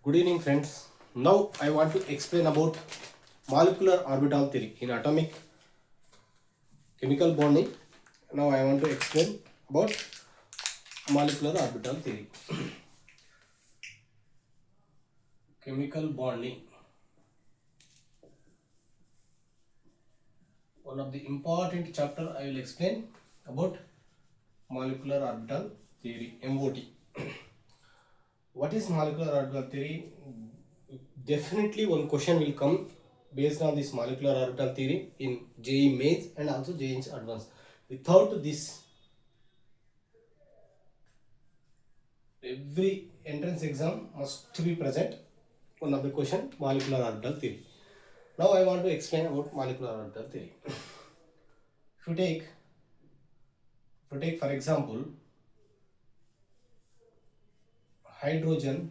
Good evening friends. Now I want to explain about molecular orbital theory in atomic chemical bonding. Now I want to explain about molecular orbital theory. Chemical bonding. One of the important chapter I will explain about molecular orbital theory, MOT. What is molecular orbital theory? Definitely one question will come based on this molecular orbital theory in JEE Mains and also JEE Advanced. Without this, every entrance exam must be present one of the question molecular orbital theory. Now I want to explain about molecular orbital theory. If you take for example hydrogen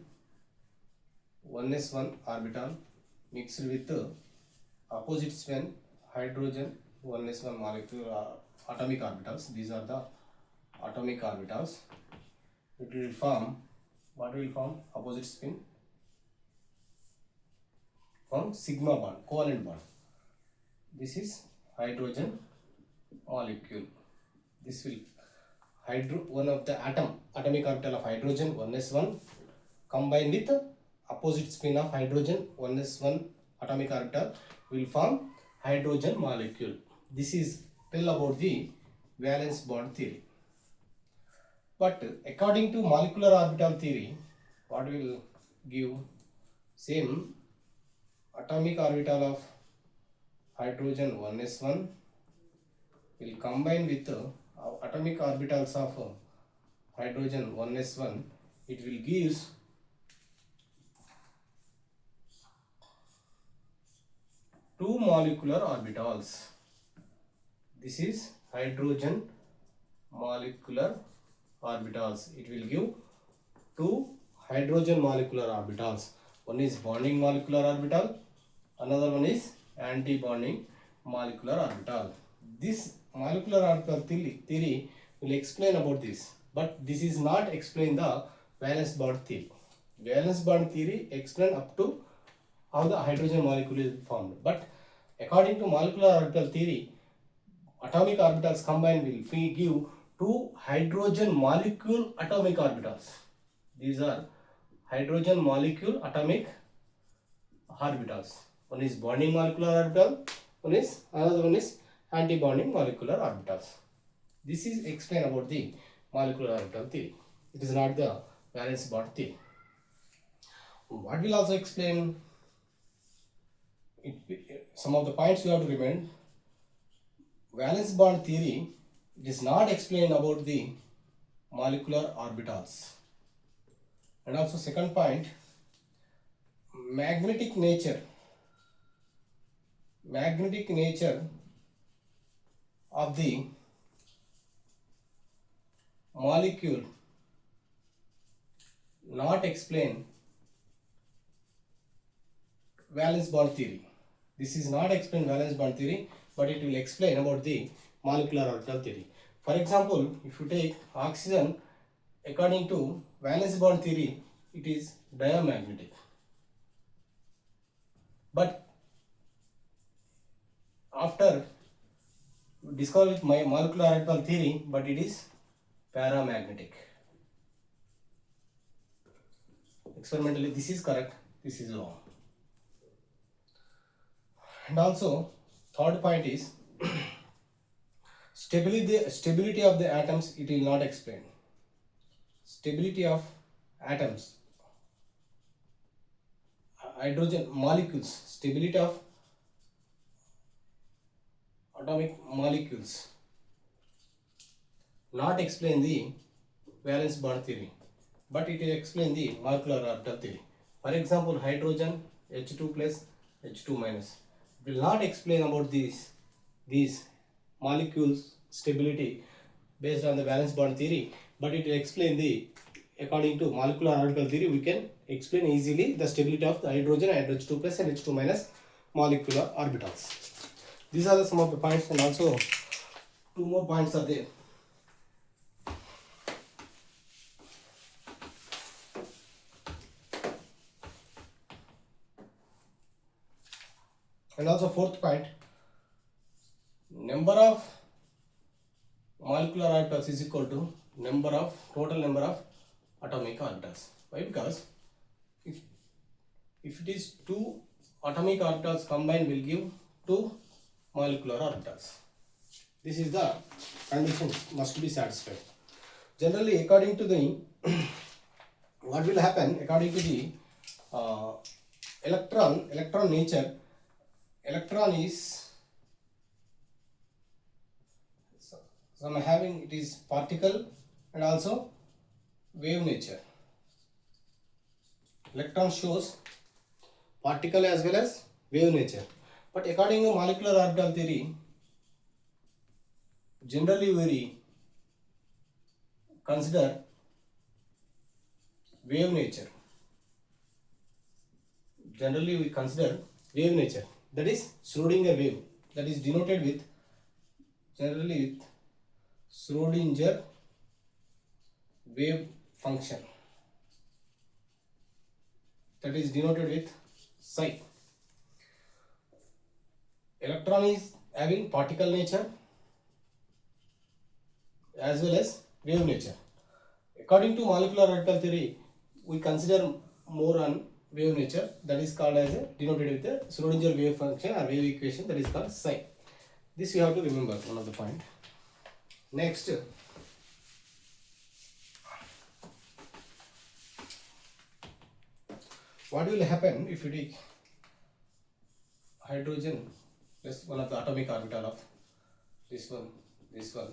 1s1 orbital mixed with opposite spin hydrogen 1s1 molecule atomic orbitals. These are the atomic orbitals. It will form, what will form? Opposite spin from sigma bond, covalent bond. This is hydrogen molecule. This will one of the atomic orbital of hydrogen 1s1 combined with opposite spin of hydrogen 1s1 atomic orbital will form hydrogen molecule. This is tell about the valence bond theory. But according to molecular orbital theory, what will give? Same atomic orbital of hydrogen 1s1 will combine with atomic orbitals of hydrogen 1s1. It will give two molecular orbitals. This is hydrogen molecular orbitals. It will give two hydrogen molecular orbitals. One is bonding molecular orbital, another one is anti-bonding molecular orbital. This molecular orbital theory will explain about this, but this is not explain the valence bond theory. Valence bond theory explain up to how the hydrogen molecule is formed, but according to molecular orbital theory, atomic orbitals combined will give two hydrogen molecule atomic orbitals. These are hydrogen molecule atomic orbitals. One is bonding molecular orbital, another one is anti-bonding molecular orbitals. This is explain about the molecular orbital theory. It is not the valence bond theory. What will also explain? Some of the points you have to remember. Valence bond theory does not explain about the molecular orbitals. And also second point, magnetic nature of the molecule not explain valence bond theory. This is not explain valence bond theory, but it will explain about the molecular orbital theory. For example, if you take oxygen, according to valence bond theory, it is diamagnetic. But after discovered my molecular orbital theory, but it is paramagnetic. Experimentally, this is correct, this is wrong. And also, third point is stability of the atoms. It will not explain. Stability of atoms, hydrogen molecules, stability of atomic molecules not explain the valence bond theory, but it will explain the molecular orbital theory. For example, hydrogen H2 plus H2 minus will not explain about these molecules stability based on the valence bond theory, but it will explain the, according to molecular orbital theory, we can explain easily the stability of the hydrogen and H2 plus and H2 minus molecular orbitals. These are some of the points, and also two more points are there. And also fourth point, number of molecular orbitals is equal to total number of atomic orbitals. Why? Because if it is two atomic orbitals combined will give two molecular orbitals. This is the condition must be satisfied. Generally, according to the what will happen according to the uh, electron nature, electron is some having it is particle and also wave nature. Electron shows particle as well as wave nature. But according to molecular orbital theory, generally we consider wave nature. Generally we consider wave nature. That is Schrodinger wave. That is denoted with generally with Schrodinger wave function. That is denoted with psi. Electron is having particle nature as well as wave nature. According to molecular orbital theory, we consider more on wave nature, that is called as denoted with the Schrodinger wave function or wave equation, that is called psi. This you have to remember, one of the point. Next, what will happen if you take hydrogen plus one of the atomic orbital of this one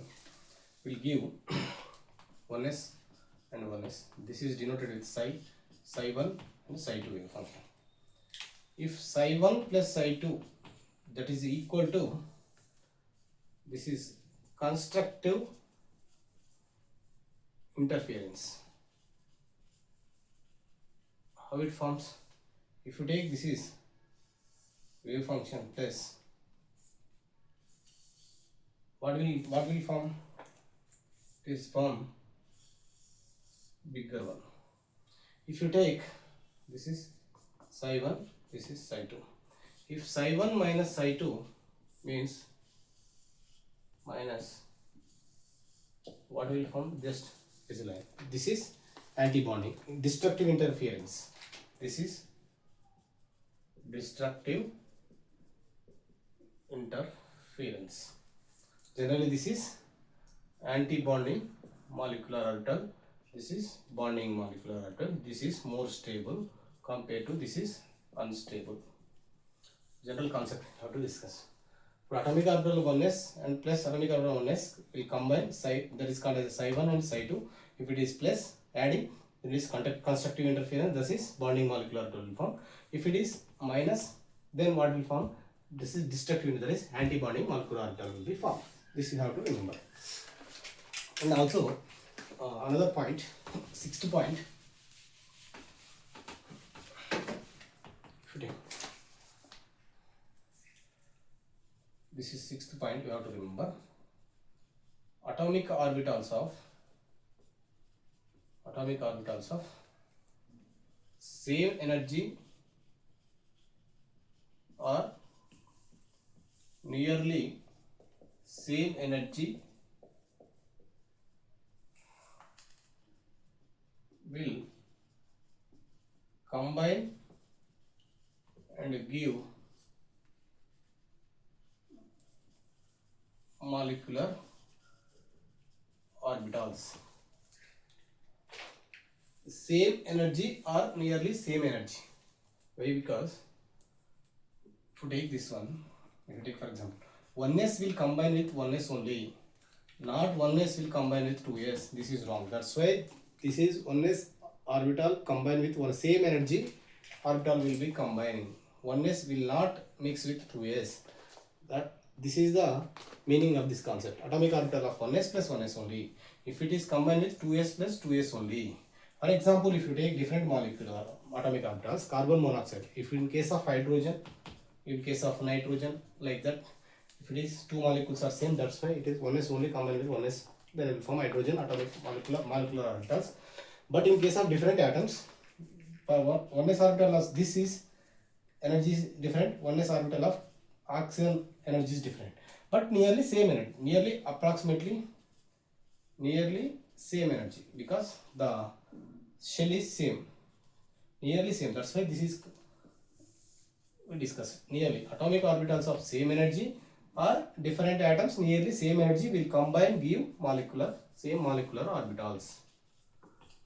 will give 1s and 1s. This is denoted with psi 1 and psi 2 wave function. If psi 1 plus psi 2 that is equal to, this is constructive interference. How it forms? If you take this is wave function plus what will form? It is form bigger one. If you take this is psi 1, this is psi 2. If psi 1 minus psi 2 means minus, what will form? Just this line. This is anti-bonding, destructive interference. This is destructive interference. Generally, this is anti-bonding molecular orbital. This is bonding molecular orbital. This is more stable compared to this is unstable. General concept how to discuss. For atomic orbital 1s and plus atomic orbital 1s will combine psi, that is called as psi 1 and psi 2. If it is plus adding, it is constructive interference, this is bonding molecular orbital will form. If it is minus, then what will form? This is destructive, that is anti-bonding molecular orbital will be formed. This you have to remember. And also another point, sixth point. This is sixth point you have to remember. Atomic orbitals of same energy or nearly same energy will combine and give molecular orbitals. Same energy or nearly same energy. Why? Because if you take this one, if you take for example 1s will combine with 1s only, not 1s will combine with 2s. This is wrong. That's why this is 1s orbital combined with one same energy orbital will be combining. 1s will not mix with 2s. That this is the meaning of this concept. Atomic orbital of 1s plus 1s only. If it is combined with 2s plus 2s only. For example, if you take different molecular atomic orbitals, carbon monoxide. If in case of hydrogen, in case of nitrogen, like that. If it is two molecules are same, that's why it is 1s only combined with 1s. Then it will form hydrogen atomic molecular orbitals. But in case of different atoms, for 1s orbital of this is energy is different. 1s orbital of oxygen energy is different, but nearly same energy, nearly approximately nearly same energy, because the shell is same, nearly same. That's why this is we discuss nearly atomic orbitals of same energy or different atoms nearly same energy will combine give molecular same molecular orbitals.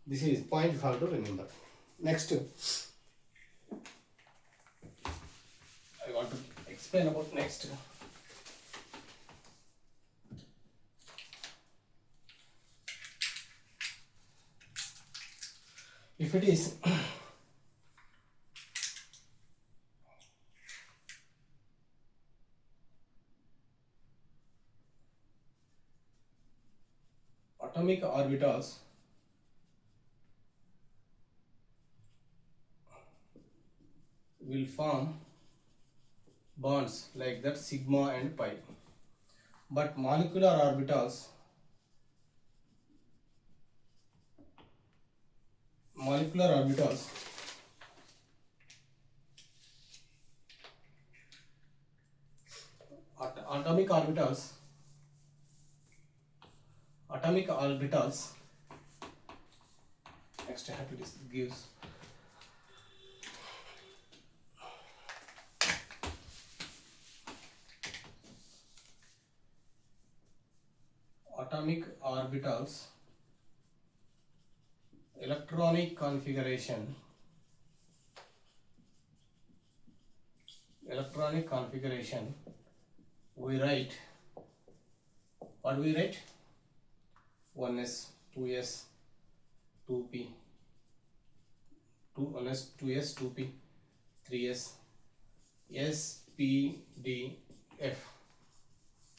This is point you have to remember. Next, I want to explain about next. If it is atomic orbitals will form bonds like that sigma and pi, but molecular orbitals molecular orbitals atomic orbitals next I have to gives atomic orbitals electronic configuration we write, what do we write? 1s 2s 2p 1s 2s 2p 3s s p d f,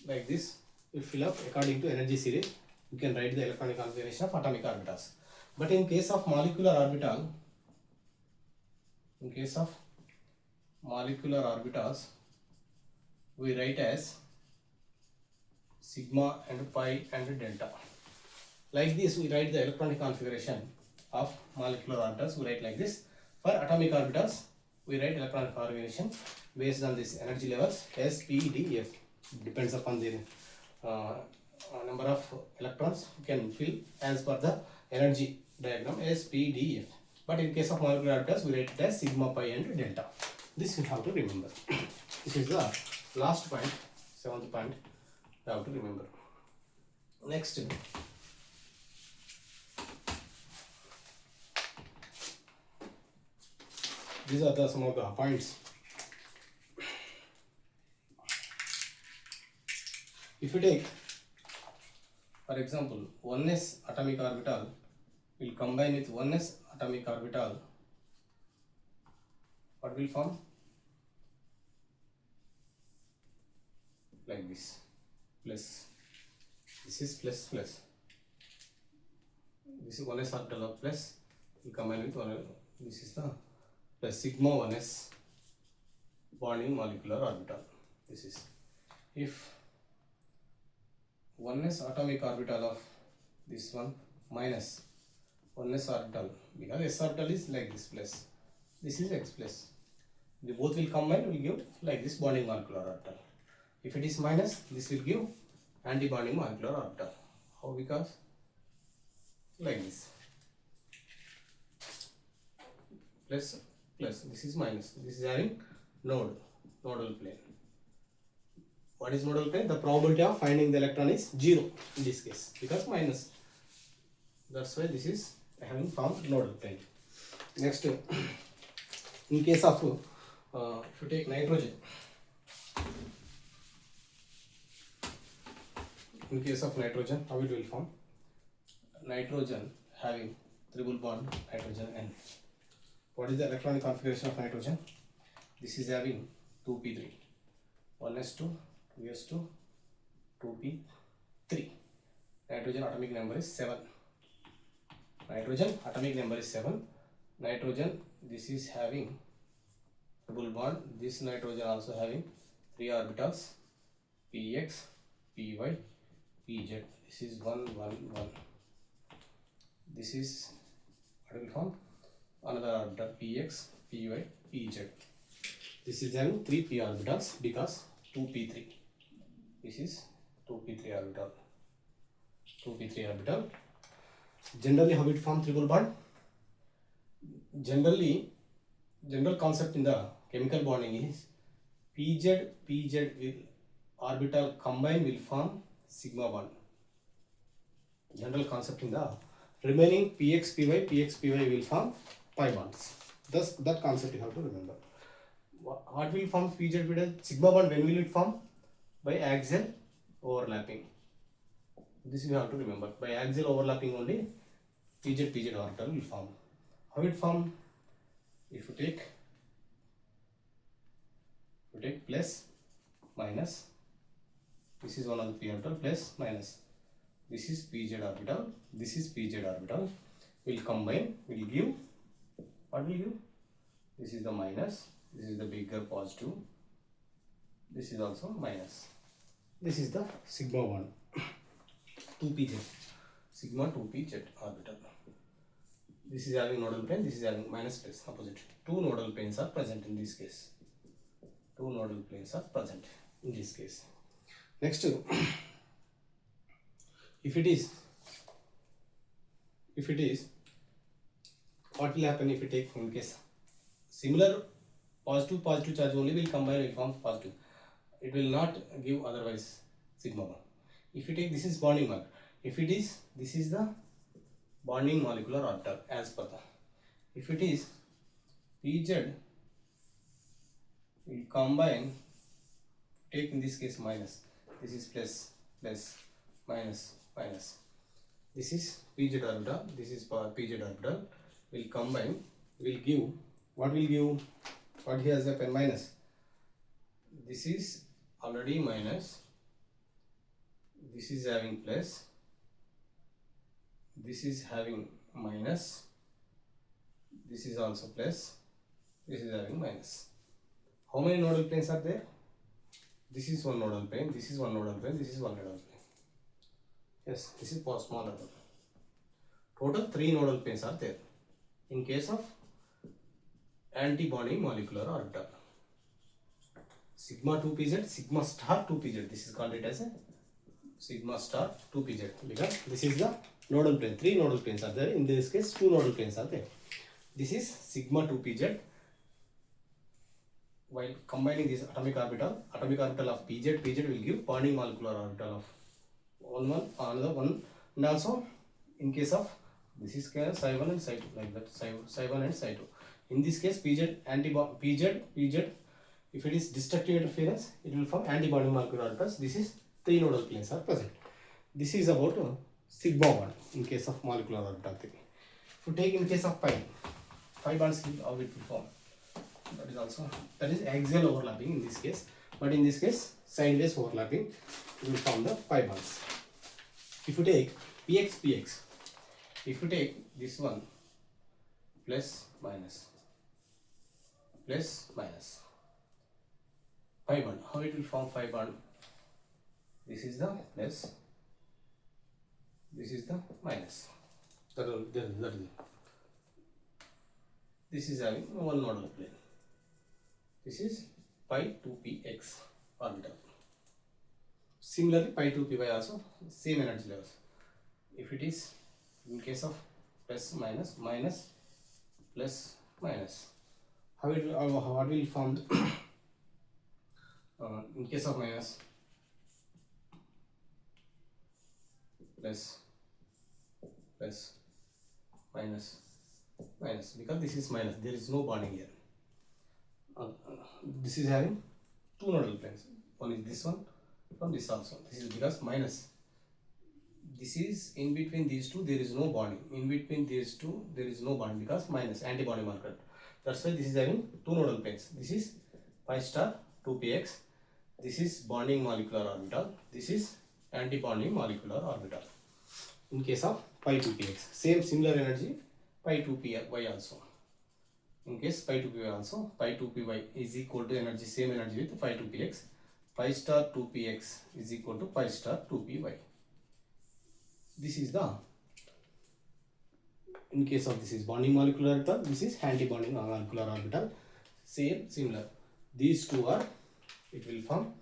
like this. You fill up according to energy series. You can write the electronic configuration of atomic orbitals. But in case of molecular orbitals, we write as sigma and pi and delta. Like this, we write the electronic configuration of molecular orbitals. We write like this. For atomic orbitals, we write electronic configuration based on this energy levels S, P, D, F. Depends upon the number of electrons you can fill as per the energy diagram S, P, D, F. But in case of molecular orbitals, we write it as sigma, pi, and delta. This you have to remember. This is the last point, 7th point you have to remember. Next, these are some of the points. If you take, for example, 1s atomic orbital will combine with 1s atomic orbital, what will form? Like this, plus. This is plus plus. This is 1s orbital of plus will combine with 1. This is the plus sigma 1s bonding molecular orbital. This is if 1s atomic orbital of this one minus 1s orbital, because s orbital is like this plus, this is x plus. The both will combine, will give like this bonding molecular orbital. If it is minus, this will give anti-bonding molecular orbital. How? Because like this, plus plus, this is minus, this is having nodal plane. What is nodal plane? The probability of finding the electron is 0 in this case, because minus. That's why this is having formed nodal plane. Next, in case of if you take nitrogen, in case of nitrogen, how it will form? Nitrogen having triple bond nitrogen N. What is the electronic configuration of nitrogen? This is having 2p3, 1s2, 2s2, 2p3. Nitrogen atomic number is 7. Nitrogen, this is having double bond. This nitrogen also having 3 orbitals, px, py, pz. This is 1, 1, 1. This is what will form? Another orbital, px, py, pz. This is having 3 p orbitals because 2p3. This is 2p3 orbital. 2p3 orbital. Generally, how it form triple bond? General concept in the chemical bonding is PZ will orbital combine will form sigma bond. General concept in the remaining PX PY will form pi bonds. Thus, that concept you have to remember. What will form PZ sigma bond? When will it form? By axial overlapping. This you have to remember. By axial overlapping only PZ orbital will form. How it form? If you take plus minus, this is one of the p orbital, plus minus, this is pz orbital, this is pz orbital, will combine, will give, what will give? This is the minus, this is the bigger positive, this is also minus. This is the sigma 1 2pz, sigma 2pz orbital. This is having nodal plane, this is having minus plus opposite. Two nodal planes are present in this case. Two nodal planes are present in this case. Next, if it is, what will happen if you take in case similar positive charge only will combine will form positive. It will not give otherwise sigma 1. If you take, this is bonding mark. If it is, this is the bonding molecular orbital as per the. If it is PZ will combine, take in this case minus, this is plus minus. This is PZ orbital, this is PZ orbital, will combine, will give, what will give, what he has a pen minus. This is already minus, this is having plus, this is having minus, this is also plus, this is having minus. How many nodal planes are there? This is one nodal plane, this is one nodal plane, this is one nodal plane. Yes, this is for small orbital. Total 3 nodal planes are there in case of anti-bonding molecular orbital. Sigma 2pz, sigma star 2pz. This is called it as a sigma star 2pz because this is the nodal plane. 3 nodal planes are there. In this case, 2 nodal planes are there. This is sigma 2pz. While combining this atomic orbital of pz will give bonding molecular orbital of another one, and also in case of this is psi 1 and psi 2 like that, psi 1 and psi 2. In this case, pz, if it is destructive interference, it will form antibonding molecular orbitals. This is 3 nodal planes are present. This is about sigma 1 in case of molecular orbital theory. If you take in case of pi bonds, how it will form? That is axial overlapping in this case, but in this case sideways overlapping will form the pi bonds. If you take px, if you take this one plus minus pi bond, how it will form pi bond? This is the plus, this is the minus. This is having one nodal plane. This is pi 2px orbital. Similarly, pi 2py also same energy levels. If it is in case of plus minus plus minus, how it will, what will form in case of minus plus minus because this is minus, there is no bonding here. This is having 2 nodal planes. One is this one, from this also. This is because minus. This is in between these two, there is no bonding. In between these two, there is no bond because minus antibonding marker. That's why this is having 2 nodal planes. This is pi star 2px. This is bonding molecular orbital. This is antibonding molecular orbital. In case of pi 2px, similar energy pi 2py also. In case pi 2py also, pi 2py is equal to energy, same energy with pi 2px. Pi star 2px is equal to pi star 2py. This is the, in case of this is bonding molecular orbital, this is anti-bonding molecular orbital. Similar. These two are, it will form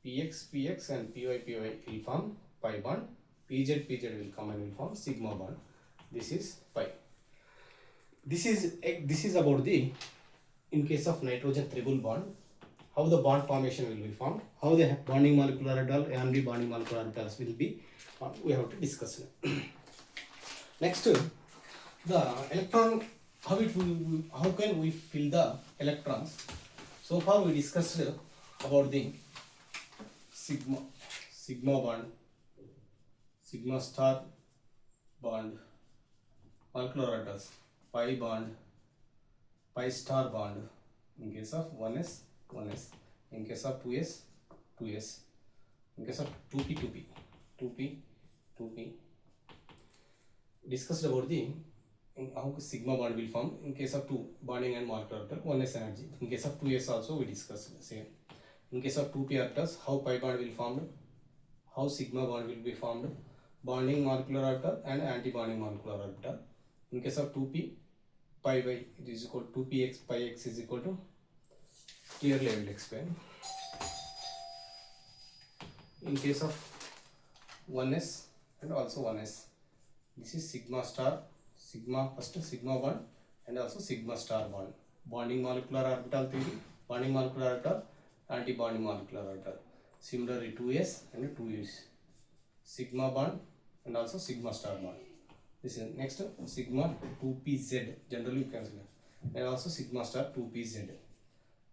Px Px and Py Py will form pi bond. Pz Pz will come and will form sigma bond. This is pi. This is about the, in case of nitrogen triple bond, how the bond formation will be formed, how the bonding molecular orbital and the bonding molecular orbitals will be formed. We have to discuss now. Next, the electron, how can we fill the electrons? So far we discussed about the sigma bond, sigma star bond, molecular orbitals, pi bond, pi star bond in case of 1s, 1s, in case of 2s, 2s, in case of 2p, 2p, 2p, 2p. Discussed about the how sigma bond will form in case of 2 bonding and molecular orbital, 1s energy. In case of 2s also we discussed the same. In case of 2p orbitals, how pi bond will form, how sigma bond will be formed, bonding molecular orbital and anti-bonding molecular orbital. In case of 2p, pi by it is equal to 2px, pi x is equal to, clearly I will explain. In case of 1s and also 1s, this is sigma star, sigma, first sigma bond and also sigma star bond. Bonding molecular orbital theory, bonding molecular orbital, anti-bonding molecular orbital. Similarly 2s and 2s, sigma bond and also sigma star bond. This is next sigma 2pz, generally you can consider, and also sigma star 2pz.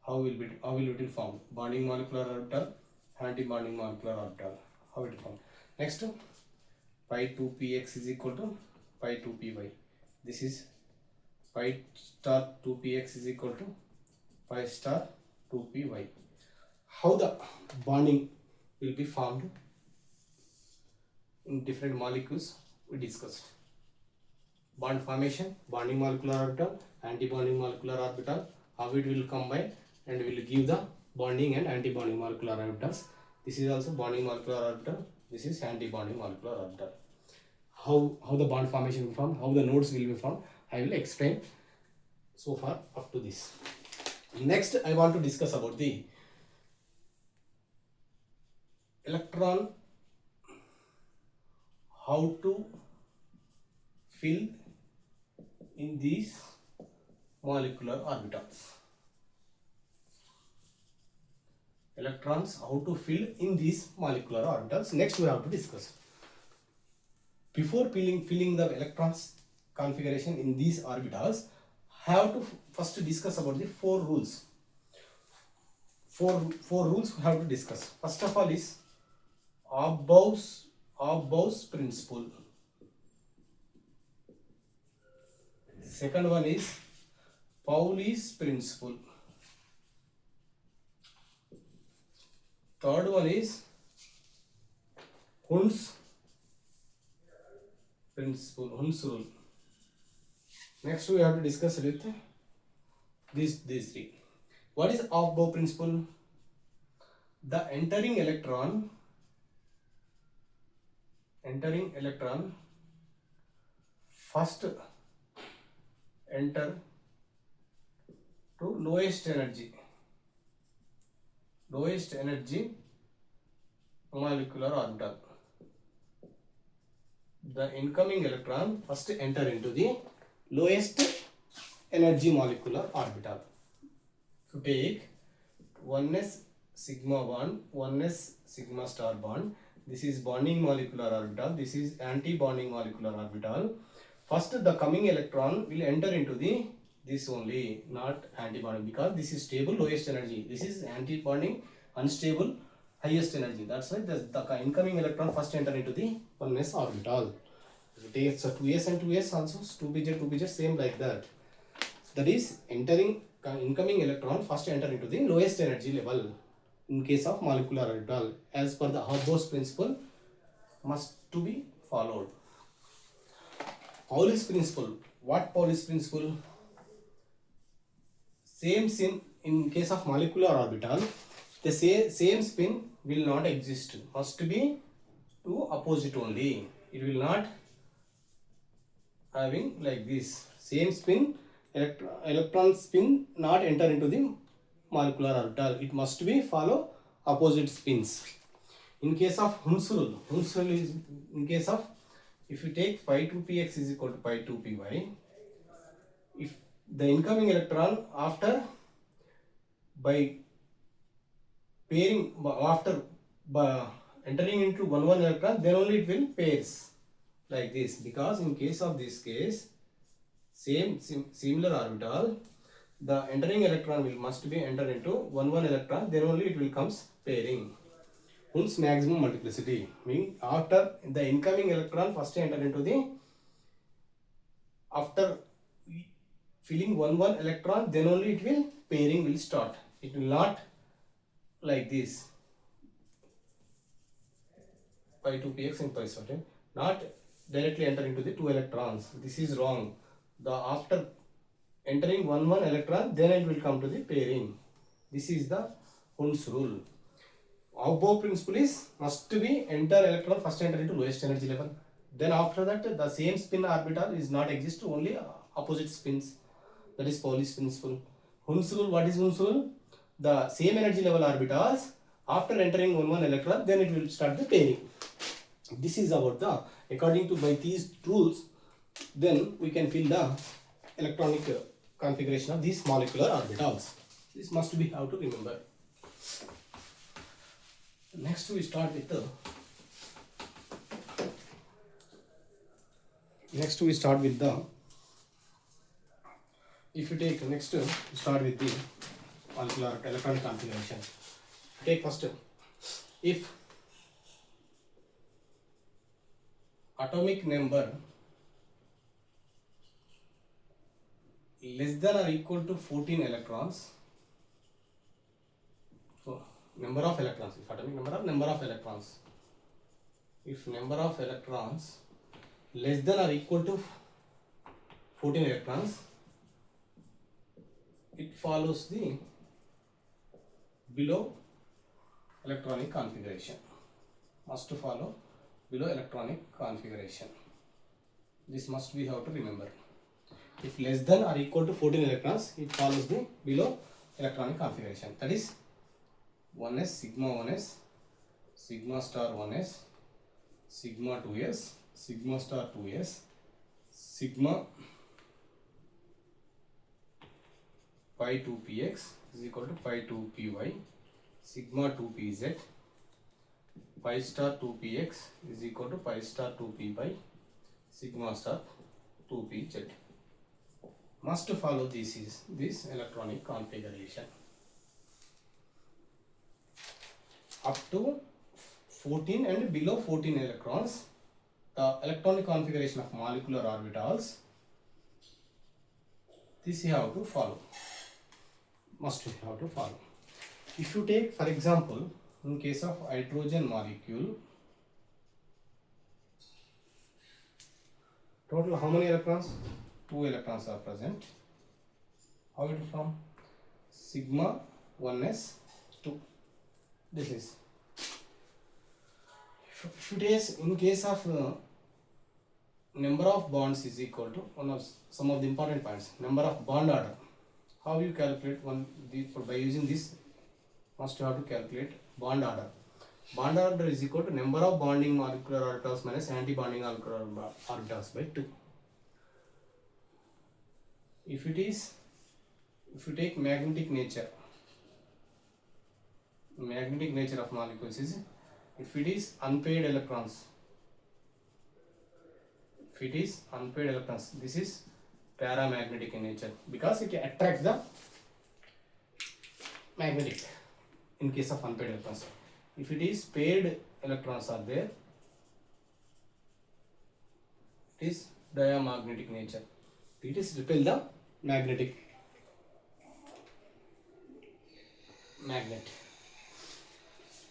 How will it form? Bonding molecular orbital, anti-bonding molecular orbital. How it form? Next, pi 2px is equal to pi 2py. This is pi star 2px is equal to pi star 2py. How the bonding will be formed in different molecules we discussed. Bond formation, bonding molecular orbital, anti-bonding molecular orbital, how it will combine and will give the bonding and anti-bonding molecular orbitals. This is also bonding molecular orbital, this is anti-bonding molecular orbital. How the bond formation will be formed, how the nodes will be formed, I will explain so far up to this. Next, I want to discuss about the electron, how to fill in these molecular orbitals. Electrons, how to fill in these molecular orbitals. Next we have to discuss. Before filling the electrons configuration in these orbitals, have to first discuss about the 4 rules. Four rules we have to discuss. First of all is Abbaus principle. Second one is Pauli's principle. Third one is Hund's principle, Hund's rule. Next we have to discuss with these 3. What is Abbaus principle? The entering electron first enter to lowest energy molecular orbital. The incoming electron first enter into the lowest energy molecular orbital. To take 1s sigma bond, 1s sigma star bond, this is bonding molecular orbital, this is anti-bonding molecular orbital. First the coming electron will enter into this only, not anti-bonding, because this is stable lowest energy, this is anti-bonding unstable highest energy. That's why the incoming electron first enter into the 1s orbital. It takes 2s and 2s also, 2pz, same like that. That is incoming electron first enter into the lowest energy level in case of molecular orbital, as per the Abbaus principle must to be followed. Pauli's principle. What Pauli's principle? Same spin in case of molecular orbital, the same spin will not exist. Must be 2 opposite only. It will not having like this. Same spin, electron spin not enter into the molecular orbital. It must be follow opposite spins. In case of Hund's rule is in case of, if you take phi 2px is equal to phi 2py, if the incoming electron after by pairing after by entering into 1 electron, then only it will pairs like this, because in case of this case similar orbital, the entering electron will must be enter into 1 electron, then only it will comes pairing. Hund's maximum multiplicity mean after the incoming electron first enter into the, after filling 1 electron, then only it will pairing will start. It will not like this pi 2px and pi certain, not directly enter into the 2 electrons. This is wrong. The after entering 1 electron, then it will come to the pairing. This is the Hund's rule. Above principle is must be enter electron first enter into lowest energy level. Then after that the same spin orbital is not exist, only opposite spins. That is Pauli's principle. Hund's rule, what is Hund's rule? The same energy level orbitals after entering 1 electron, then it will start the pairing. This is about the, according to by these rules, then we can fill the electronic configuration of these molecular orbitals. This must be how to remember. Next we start with the if you take next start with the molecular electronic configuration. Take first, if atomic number less than or equal to 14 electrons, so number of electrons, if atomic number of electrons, if number of electrons less than or equal to 14 electrons, it follows the below electronic configuration. Must follow below electronic configuration. This must be how to remember. If less than or equal to 14 electrons, it follows the below electronic configuration. That is 1s, sigma 1s, sigma star 1s, sigma 2s, sigma star 2s, sigma pi 2px is equal to pi 2py, sigma 2pz, pi star 2px is equal to pi star 2py, sigma star 2pz. Must follow this electronic configuration. Up to 14 and below 14 electrons, the electronic configuration of molecular orbitals, this is how to follow. Must be how to follow. If you take, for example, in case of hydrogen molecule, total how many electrons? 2 electrons are present. How it will form? Sigma 1s 2. This is. If it is in case of number of bonds is equal to some of the important points. Number of bond order. How you calculate by using this? Must have to calculate bond order. Bond order is equal to number of bonding molecular orbitals minus anti-bonding molecular orbitals by 2. If you take magnetic nature of molecules is, if it is unpaired electrons, this is paramagnetic in nature, because it attracts the magnetic in case of unpaired electrons. If it is paired electrons are there, it is diamagnetic nature. It is repel the magnet.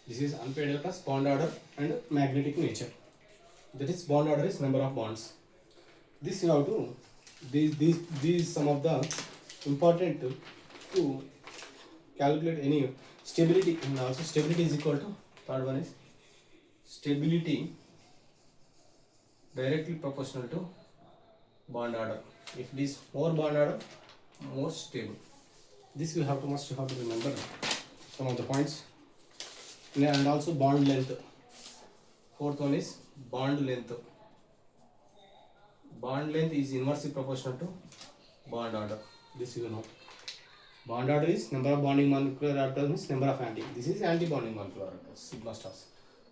This is unpaired electrons, bond order and magnetic nature. That is bond order is number of bonds. This you have to, these some of the important to calculate any stability, and also stability is equal to, third one is stability directly proportional to bond order. If it is more bond order, more stable. This we must have to remember some of the points. and also bond length. Fourth one is bond length. Bond length is inversely proportional to bond order. This you know. Bond order is number of bonding molecular orbitals means number of anti. This is anti-bonding molecular orbitals, sigma stars.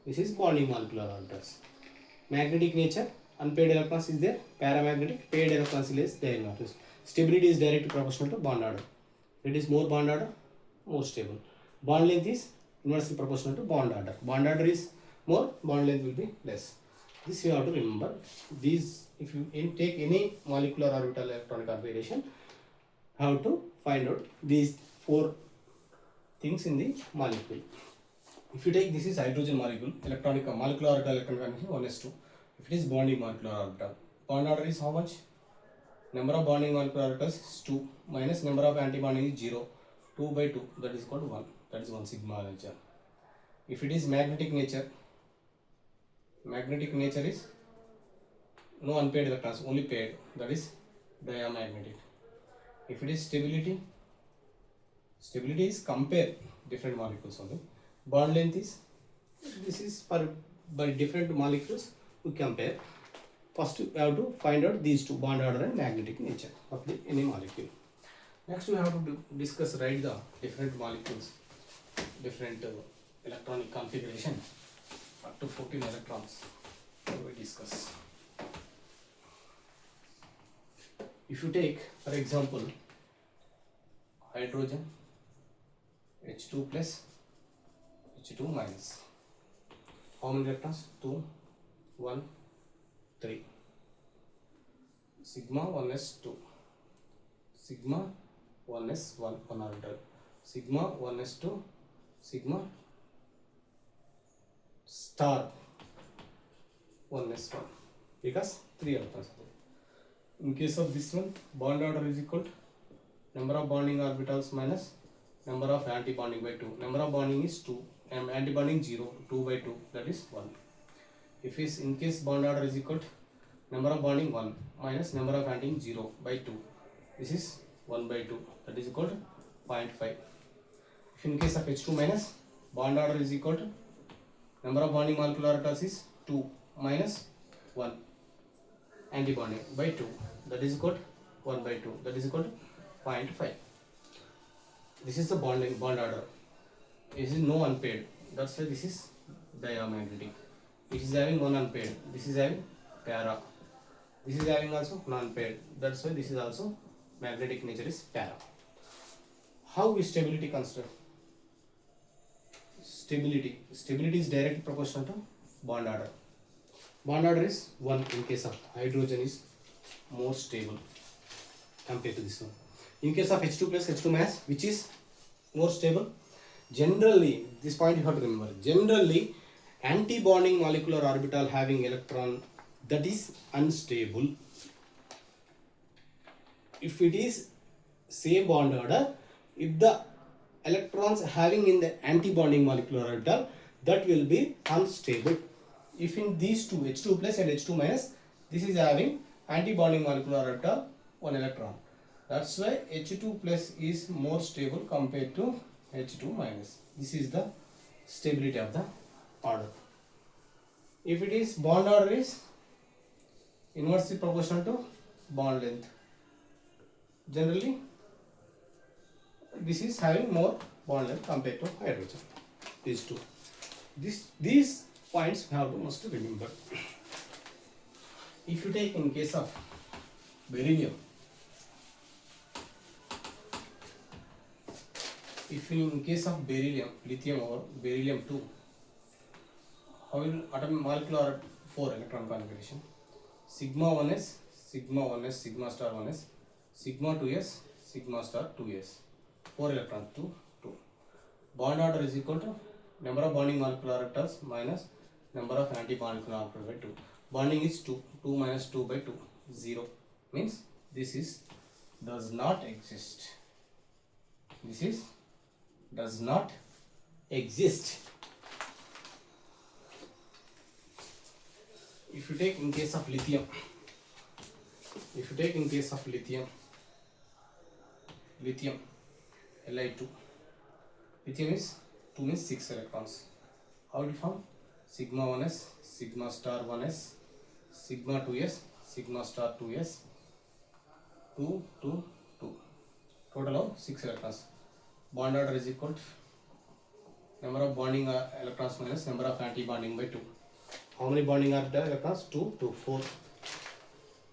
This is bonding molecular orbitals. Magnetic nature, unpaired electrons is there. Paramagnetic, paired electrons is diagonal. Stability is directly proportional to bond order. It is more bond order, more stable. Bond length is inversely proportional to bond order. Bond order is more, bond length will be less. This you have to remember. These, if you take any molecular orbital electronic configuration, how to find out these four things in the molecule. If you take, this is hydrogen molecule, electronic molecular orbital electronic configuration 1s2. If it is bonding molecular orbital, bond order is how much? Number of bonding molecular orbitals is 2 minus number of antibonding is 0. 2 by 2, that is equal to 1. That is 1 sigma nature. If it is magnetic nature is no unpaired electrons, only paired, that is diamagnetic. If it is stability is compare different molecules only. Bond length is, this is for by different molecules we compare. First we have to find out these two, bond order and magnetic nature of the any molecule. Next we have to write the different molecules, different electronic configuration up to 14 electrons. We discuss. If you take, for example, hydrogen H2 plus H2 minus, how many electrons? 2, 1, 3. Sigma 1s2, sigma 1s1, 1 orbital, sigma 1s2, sigma star 1s1, because 3 electrons. In case of this one, bond order is equal to number of bonding orbitals minus number of anti-bonding by 2. Number of bonding is 2, and anti-bonding 0, 2 by 2, that is 1. If is in case bond order is equal to number of bonding 1 minus number of anti 0 by 2, this is 1 by 2, that is equal to 0.5. If in case of H2 minus, bond order is equal to number of bonding molecular orbitals is 2 minus 1 anti-bonding by 2, that is equal to 1 by 2, that is equal to 0.5. This is the bond order. This is no unpaired, that's why this is diamagnetic. It is having one unpaired, this is having para, this is having also non-paired, that's why this is also magnetic nature is para. How is stability considered? Stability is directly proportional to bond order. Bond order is 1 in case of hydrogen is more stable compared to this one. In case of H2 plus H2 mass, which is more stable, generally, this point you have to remember, generally anti-bonding molecular orbital having electron that is unstable. If it is same bond order, if the electrons having in the anti-bonding molecular orbital, that will be unstable. If in these two, H2 plus and H2 minus, this is having anti-bonding molecular orbital 1 electron. That's why H2 plus is more stable compared to H2 minus. This is the stability of the order. If it is bond order is inversely proportional to bond length. Generally, this is having more bond length compared to hydrogen. These two. These points you have to must remember. If you take in case of beryllium, if in case of beryllium, lithium or beryllium 2, how will atomic molecular 4 electron configuration? Sigma 1s, sigma 1s, sigma star 1s, sigma 2s, sigma star 2s. 4 electrons, 2, 2. Bond order is equal to number of bonding molecular orbitals minus number of anti-molecular orbitals by 2. Bonding is 2, 2 minus 2 by 2, 0. Means this is does not exist. This is does not exist. If you take in case of lithium, lithium Li2, lithium is 2 means 6 electrons. How to form? Sigma 1s, sigma star 1s, sigma 2s, sigma star 2s, 2, 2, 2. Total of 6 electrons. Bond order is equal to number of bonding electrons minus number of anti-bonding by 2. How many bonding are there electrons? 2, 2, 4.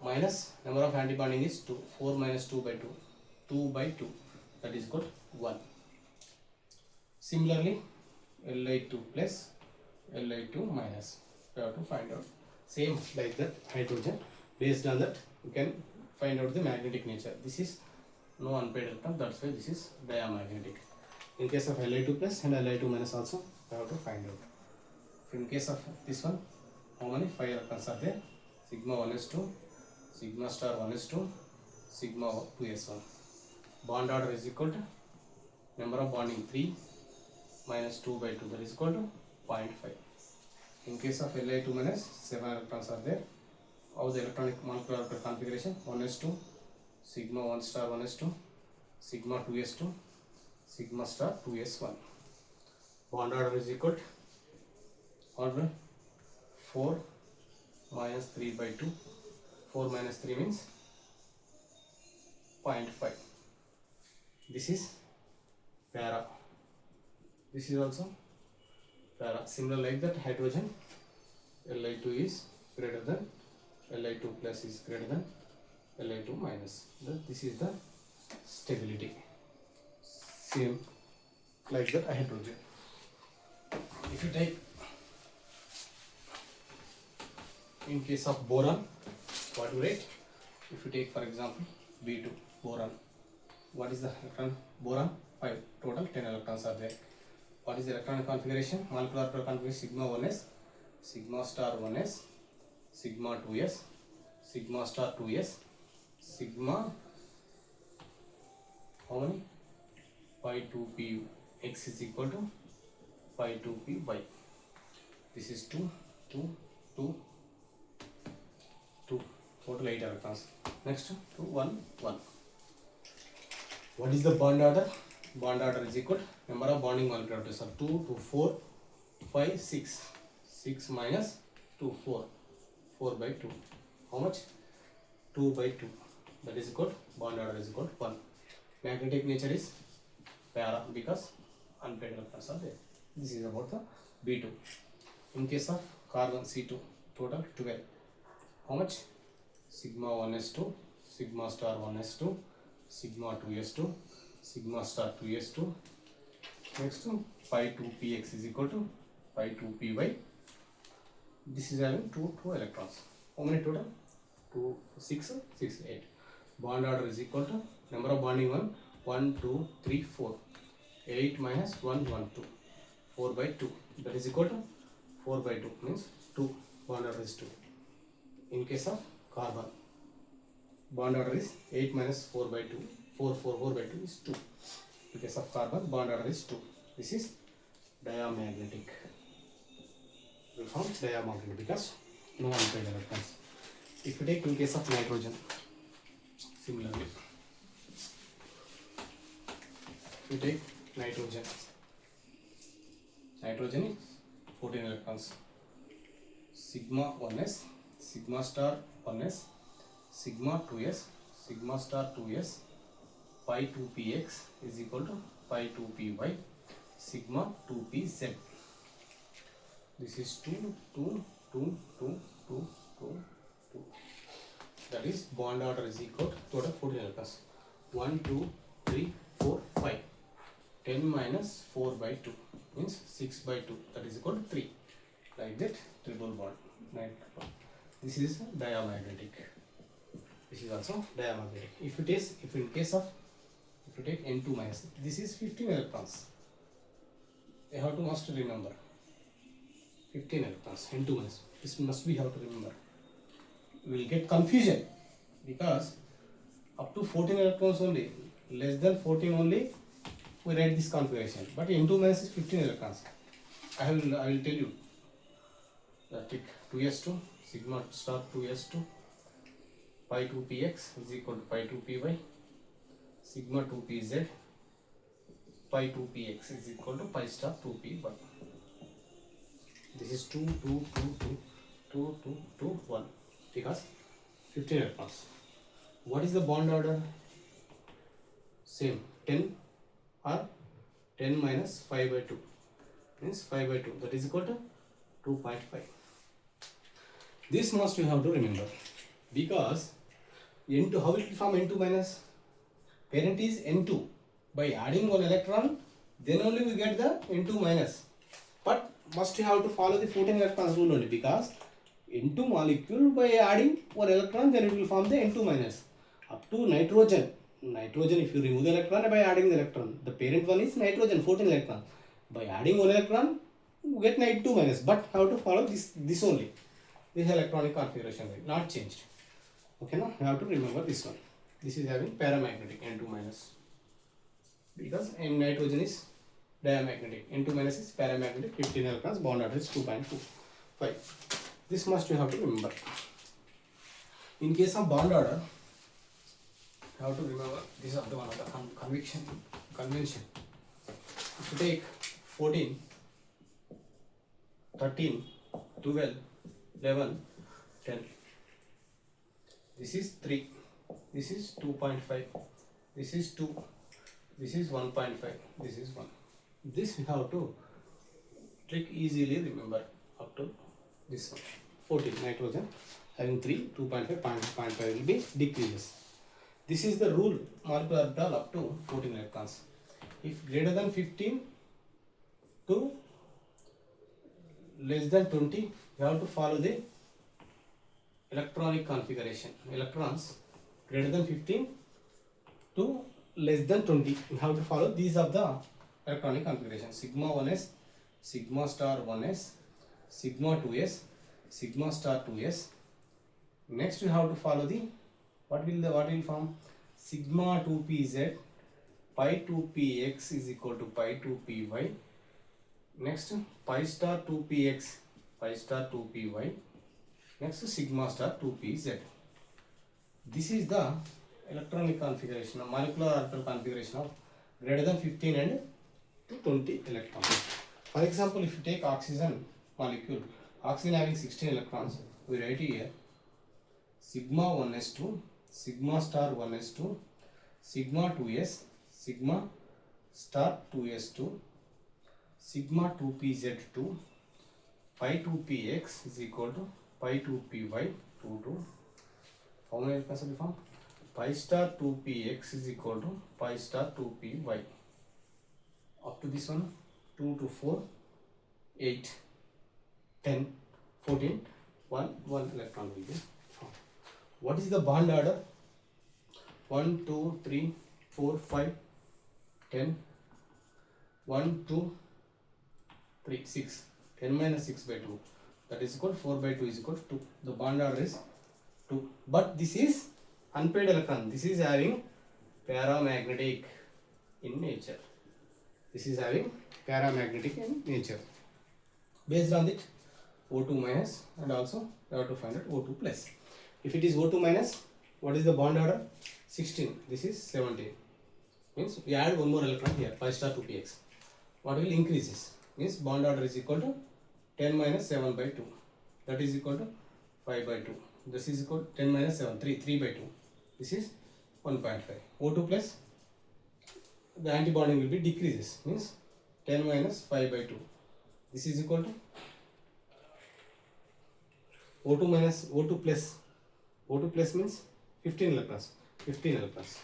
Minus number of anti-bonding is 2. 4 minus 2 by 2. 2 by 2. That is equal to 1. Similarly, Li2 plus Li2 minus. We have to find out. Same like that hydrogen. Based on that, we can find out the magnetic nature. This is no unpaired electron. That's why this is diamagnetic. In case of Li2 plus and Li2 minus also, we have to find out. In case of this one, how many 5 electrons are there? Sigma 1s2, sigma star 1s2, sigma 2s1. Bond order is equal to number of bonding 3 minus 2 by 2, that is equal to 0.5. In case of Li2 minus 7 electrons are there. How the electronic molecular configuration? 1s2, sigma 1 star 1s2, sigma 2s2, sigma star 2s1. Bond order is equal to order 4 minus 3 by 2. 4 minus 3 means 0.5. This is para. This is also para. Similar like that, hydrogen Li2 is greater than Li2 plus is greater than Li2 minus. This is the stability. Same like that hydrogen. If you take in case of boron, what you write? If you take for example B2 boron, what is the electron? Boron 5, total 10 electrons are there. What is the electronic configuration? Molecular configuration sigma 1s, sigma star 1s, sigma 2s, sigma star 2s, sigma how many? Pi 2p x is equal to pi 2p y. This is 2, 2, 2, 2. Total 8 electrons. Next 2, 1, 1. What is the bond order? Bond order is equal to number of bonding molecular atoms are 2, 2, 4, 5, 6. 6 minus 2, 4. 4 by 2. How much? 2 by 2. That is equal to bond order is equal to 1. Magnetic nature is para because unpaired electrons are there. This is about the B2. In case of carbon C2, total 12. How much? Sigma 1s2, sigma star 1s2, sigma 2s2, sigma star 2s2. Next pi 2px is equal to pi 2py. This is having 2 electrons. How many total? 2, 6, 6, 8. Bond order is equal to number of bonding 1, 2, 3, 4. 8 minus 1, 1, 2. 4 by 2. That is equal to 4 by 2 means 2. Bond order is 2. In case of carbon, bond order is 8 minus 4 by 2. 4 by 2 is 2. In case of carbon, bond order is 2. This is diamagnetic. We found diamagnetic because no unpaired electrons. If you take in case of nitrogen, similarly, if you take nitrogen is 14 electrons. Sigma 1s, sigma star 1s, sigma 2s, sigma star 2s, pi 2px is equal to pi 2py, sigma 2pz. This is 2, 2, 2, 2, 2, 2, 2. That is bond order is equal to total 14 electrons. 1, 2, 3, 4, 5. 10 minus 4 by 2 means 6 by 2. That is equal to 3. Like that, triple bond. This is diamagnetic. This is also diamagnetic. If in case of if you take N2 minus, this is 15 electrons. You have to must remember 15 electrons. N2 minus. This must be how to remember. We will get confusion because up to 14 electrons only, less than 14 only we write this configuration. But N2 minus is 15 electrons. I will tell you. Take 2s2 sigma star 2s2 pi 2px is equal to pi 2py, sigma 2pz, pi 2px is equal to pi star 2py. This is 2, 2, 2, 2, 2, 2, 2, 1 because 15 electrons. What is the bond order? Same, 10 or 10 minus 5 by 2 means 5 by 2, that is equal to 2.5. This must you have to remember because N2, how it will form N2 minus? Parent is N2. By adding one electron, then only we get the N2 minus. But must you have to follow the 14 electrons rule only because N2 molecule by adding one electron, then it will form the N2 minus. Up to nitrogen. Nitrogen, if you remove the electron by adding the electron, the parent one is nitrogen, 14 electron. By adding one electron, you get N2 minus. But how to follow this only. This electronic configuration will not changed. Okay, now you have to remember this one. This is having paramagnetic N2 minus because nitrogen is diamagnetic. N2 minus is paramagnetic, 15 electrons, bond order is 2.25. This must you have to remember. In case of bond order, you have to remember this is the one of the convention. If you take 14, 13, 12, 11, 10. This is 3. This is 2.5. This is 2. This is 1.5. This is 1. This we have to trick easily remember up to this one. 14 nitrogen having 3, 2.5, 0.5 will be decreases. This is the rule molecular orbital up to 14 electrons. If greater than 15 to less than 20, you have to follow the electronic configuration. Electrons greater than 15 to less than 20, you have to follow these of the electronic configuration. Sigma 1s, sigma star 1s, sigma 2s, sigma star 2s. Next you have to follow the what will form? Sigma 2pz, pi 2px is equal to pi 2py. Next pi star 2px, pi star 2py. Next sigma star 2pz. This is the electronic configuration, molecular orbital configuration of greater than 15 and to 20 electrons. For example, if you take oxygen molecule, oxygen having 16 electrons, we write here sigma 1s2, sigma star 1s2, sigma 2s, sigma star 2s2, sigma 2pz2, pi 2px is equal to pi 2py 22. How many electrons will be formed? Pi star 2px is equal to pi star 2py. Up to this one, 2 to 4, 8, 10, 14, 1 electron will be formed. What is the bond order? 1, 2, 3, 4, 5, 10, 1, 2, 3, 6. 10 minus 6 by 2. That is equal to 4 by 2 is equal to 2. The bond order is 2. But this is unpaired electron. This is having paramagnetic in nature. This is having paramagnetic in nature. Based on it, O2 minus and also you have to find out O2 plus. If it is O2 minus, what is the bond order? 16. This is 17. Means we add one more electron here, pi star 2px. What will increases? Means bond order is equal to 10 minus 7 by 2. That is equal to 5 by 2. This is equal to 10 minus 7, 3 by 2. This is 1.5. O2 plus, the antibonding will be decreases. Means 10 minus 5 by 2. This is equal to O2 minus O2 plus. O2 plus means 15 electrons. 15 electrons.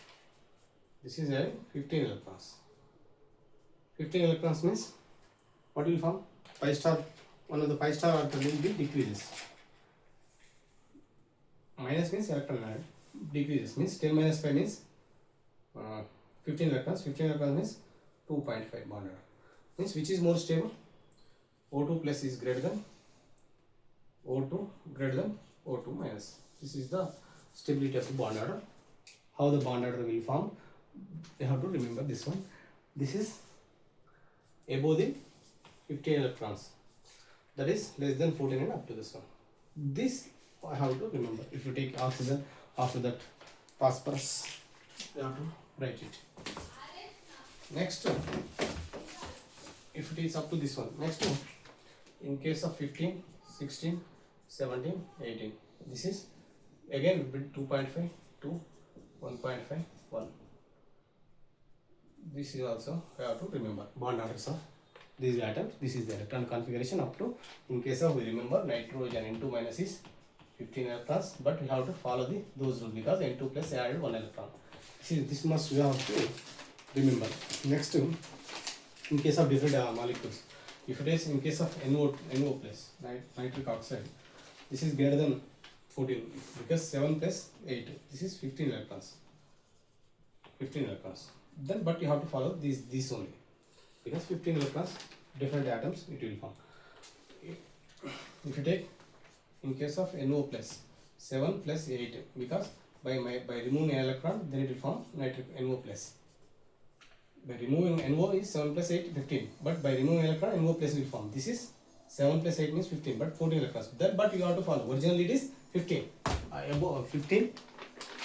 This is having 15 electrons. 15 electrons means what will form? Pi star, one of the pi star orbital will be decreases. Minus means electron added. Decreases means 10 minus 5 means 15 electrons. 15 electrons means 2.5 bond order. Means which is more stable? O2 plus is greater than O2 greater than O2 minus. This is the stability of the bond order. How the bond order will form? You have to remember this one. This is above the 15 electrons. That is less than 14 and up to this one. This I have to remember. If you take oxygen, after that phosphorus, you have to write it. Next, if it is up to this one. Next, In case of 15, 16, 17, 18, this is again 2.5 to 1.5, 1. This is also we have to remember bond orders of these atoms. This is the electron configuration up to, in case of, we remember nitrogen N2 minus is 15 electrons, but we have to follow those rules because N2 plus added 1 electron. This must we have to remember. Next, in case of different molecules, if it is in case of NO plus nitric oxide, this is greater than 14 because 7 plus 8, this is 15 electrons. 15 electrons. Then, but you have to follow these only because 15 electrons, different atoms it will form. If you take in case of NO plus 7 plus 8, because by removing an electron, then it will form nitric NO plus. By removing NO is 7 plus 8, 15, but by removing electron, NO plus will form. This is 7 plus 8 means 15, but 14 electrons. Then, but you have to follow. Originally it is 15. Above 15,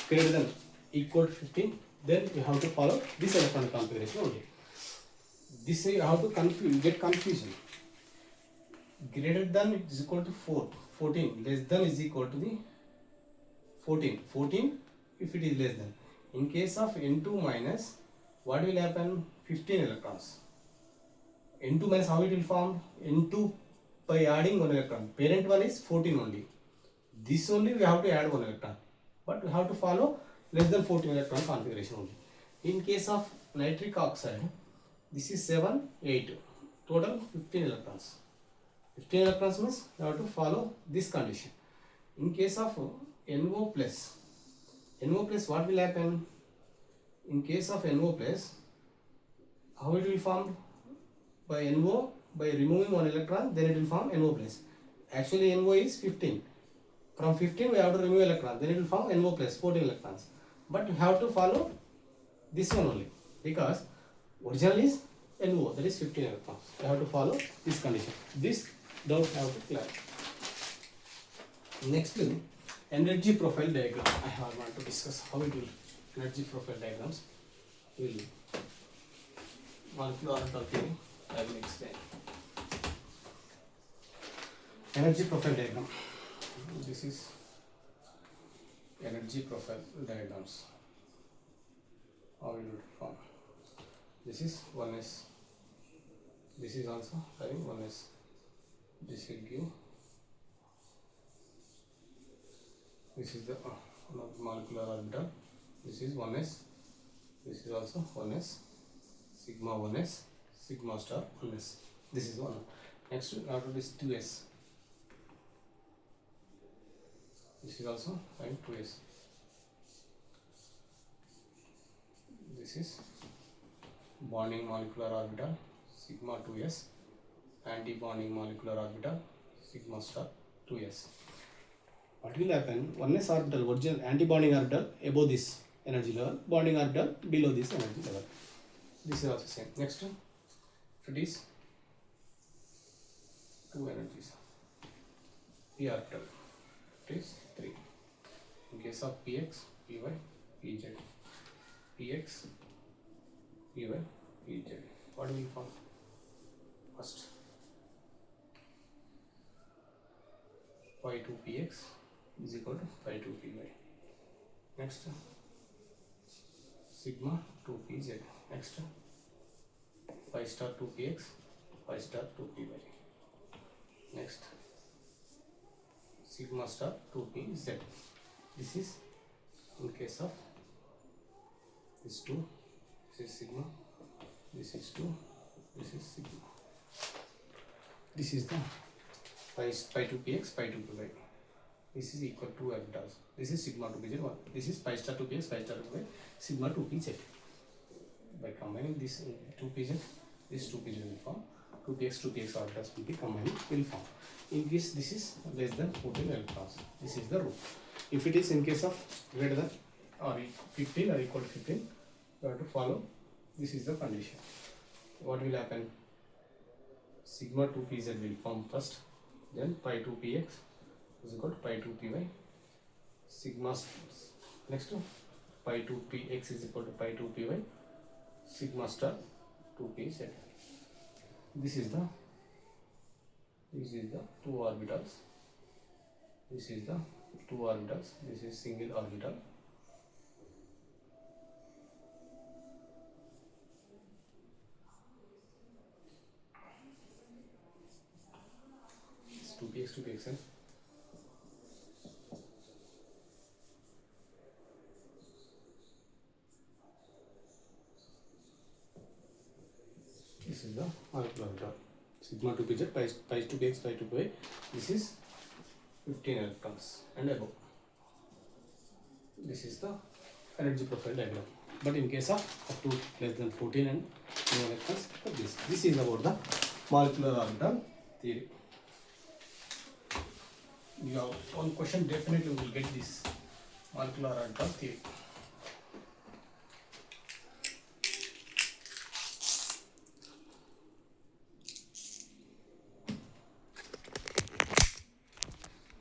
greater than equal to 15, then you have to follow this electron configuration only. This you have to get confusion. Greater than is equal to 4, 14, less than is equal to the 14, 14 if it is less than. In case of N2 minus, what will happen? 15 electrons. N2 minus, how it will form? N2 by adding 1 electron. Parent one is 14 only. This only we have to add 1 electron. But we have to follow less than 14 electron configuration only. In case of nitric oxide, this is 7, 8. Total 15 electrons. 15 electrons means you have to follow this condition. In case of NO plus, what will happen? In case of NO plus, how it will form? By NO, by removing 1 electron, then it will form NO plus. Actually NO is 15. From 15 we have to remove electron, then it will form NO plus, 14 electrons. But we have to follow this one only because original is NO, that is 15 electrons. We have to follow this condition. This doubt have to clear. Next, energy profile diagram. I want to discuss how it will. Energy profile diagrams will molecular orbital theory. I will explain. Energy profile diagram. This is energy profile diagrams. How it will form. This is 1s. This is also having 1s. This will give. This is the molecular orbital. This is 1s. This is also 1s. Sigma 1s. Sigma star 1s. This is 1. Next, after this 2s. This is also having 2s. This is bonding molecular orbital sigma 2s, anti-bonding molecular orbital sigma star 2s. What will happen? 1s orbital, original anti-bonding orbital above this energy level, bonding orbital below this energy level. This is also same. Next, if it is two energies, p orbital, it is 3. In case of px, py, pz, px, py, pz. What will form? First, pi 2 px is equal to pi 2 py. Next, sigma 2 pz. Next, pi star 2 px, pi star 2 py. Next, sigma star 2 pz. This is in case of this 2, this is sigma, this is 2, this is sigma. This is the pi 2 px, pi 2 py. This is equal to orbitals. This is sigma 2 pz 1. This is pi star 2 px, pi star 2 py, sigma 2 pz. By combining this 2 pz, this 2 pz will form. 2 px orbitals will be combined, will form. In case this is less than 14 electrons, this is the rule. If it is in case of greater than or 15 or equal to 15, you have to follow. This is the condition. What will happen? Sigma 2 pz will form first, then pi 2 px is equal to pi 2 py. Sigma next to pi 2 px is equal to pi 2 py. Sigma star 2 pz. This is This is the two orbitals. This is the two orbitals. This is single orbital. It's 2px 2pxn. This is the molecular orbital. Sigma 2pz, pi 2px, pi 2pi. This is 15 electrons and above. This is the energy profile diagram. But in case of up to less than 14 and 2 electrons, this is about the molecular orbital theory. You have one question, definitely will get this molecular orbital theory.